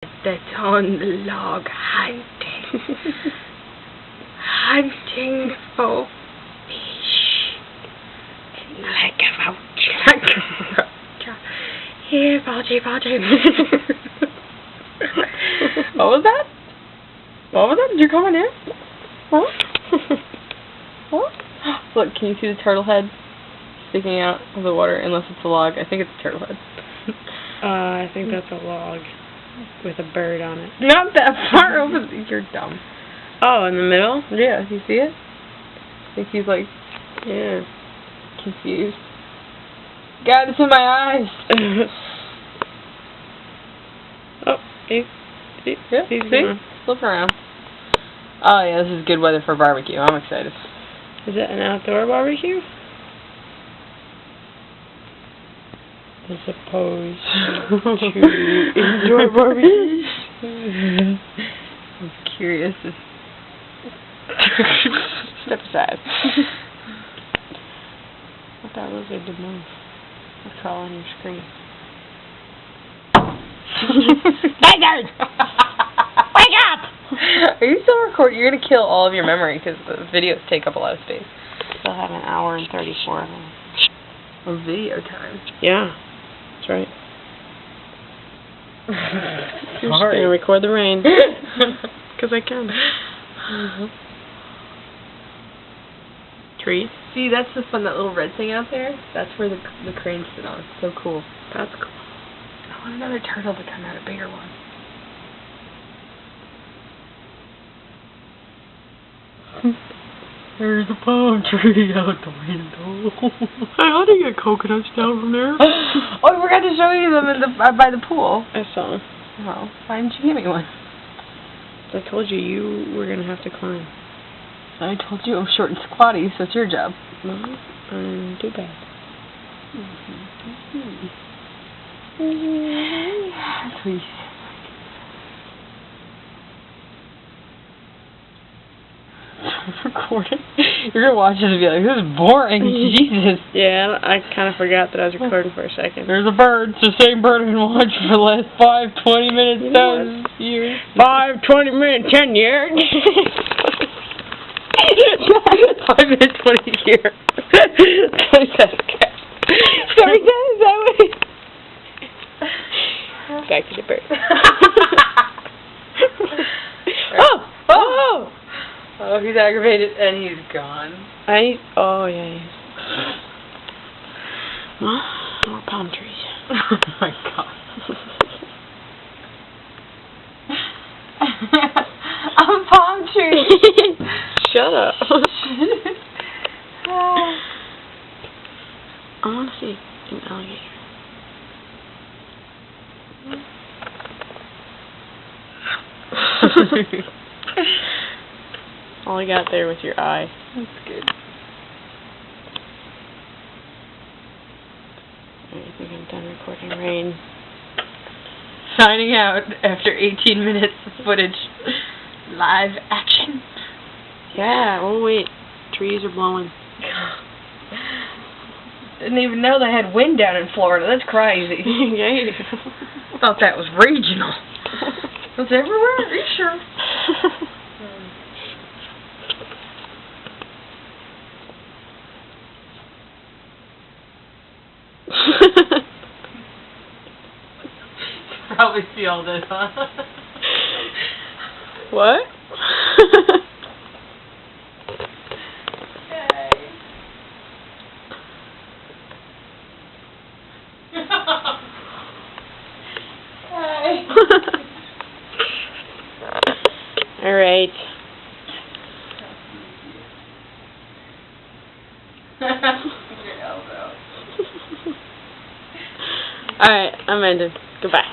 That's on the log hunting. Hunting for fish. Like a vulture. Here, Baldy. What was that? What was that? Did you come in here? Huh? What? Look, can you see the turtle head sticking out of the water? Unless it's a log. I think it's a turtle head. I think that's a log with a bird on it. Not that far over. You're dumb. Oh, in the middle? Yeah, you see it? I think he's like, yeah, confused. God, it's in my eyes. Oh, see? Yeah, see? Flip around. Oh yeah, this is good weather for barbecue. I'm excited. Is it an outdoor barbecue? As opposed to indoor barbecue? I'm curious. Step aside. What that lizard did move. I'll crawl on your screen. Lizard! Wake up! Are you still recording? You're going to kill all of your memory because the videos take up a lot of space. Still have an hour and 34 minutes. Of video time. Yeah, that's right. I'm just going to record the rain. Because I can. Trees. See, that's the fun, that little red thing out there. That's where the cranes sit on. It's so cool. That's cool. I want another turtle to come out, a bigger one. There's a palm tree out the window. Hey, how do you get coconuts down from there? Oh, I forgot to show you them in by the pool. I saw them. Oh, why didn't you give me one? I told you were going to have to climb. I told you I'm short and squatty, so it's your job. No, I'm too bad. That's what you said. Recording? You're gonna watch this and be like, this is boring. Jesus. Yeah, I kind of forgot that I was recording for a second. There's a bird. It's the same bird I've been watching for the last 5, 20 minutes, 10 years. 5, 20 minutes, 10 years. 5 minutes, 20 years. Sorry, guys, that way. Back to the bird. Oh! Oh, he's aggravated and he's gone. Oh, yeah, he is. Well, more palm trees. Oh my god. I'm palm tree. Shut up. I want to see an alligator. All I got there was your eye. That's good. I think I'm done recording rain. Signing out after 18 minutes of footage. Live action. Yeah, oh wait. Trees are blowing. Didn't even know they had wind down in Florida. That's crazy. Yeah. Thought that was regional. It's everywhere? Are you sure? Probably see all this, huh? What? Hey. All right. Your elbow. All right, I'm ending. Goodbye.